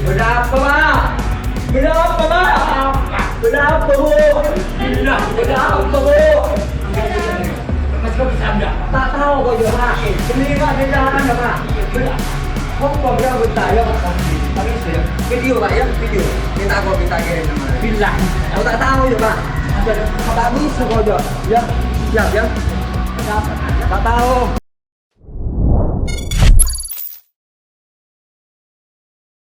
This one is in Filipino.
Berapa, Mak? Berapa, Mak? Berapa, Bu? Berapa, Bu? Mas kau bisa enggak? Tak tahu kok ya, Mak. Beli, Pak, di jalan ya, Pak. Kok dia bentar ya, Pak? Video, Pak, ya? Video. Minta kirim nama. Bilang. Aku tak tahu ya, Pak. Tak bisa kok ya. Ya, siap ya. Tak tahu.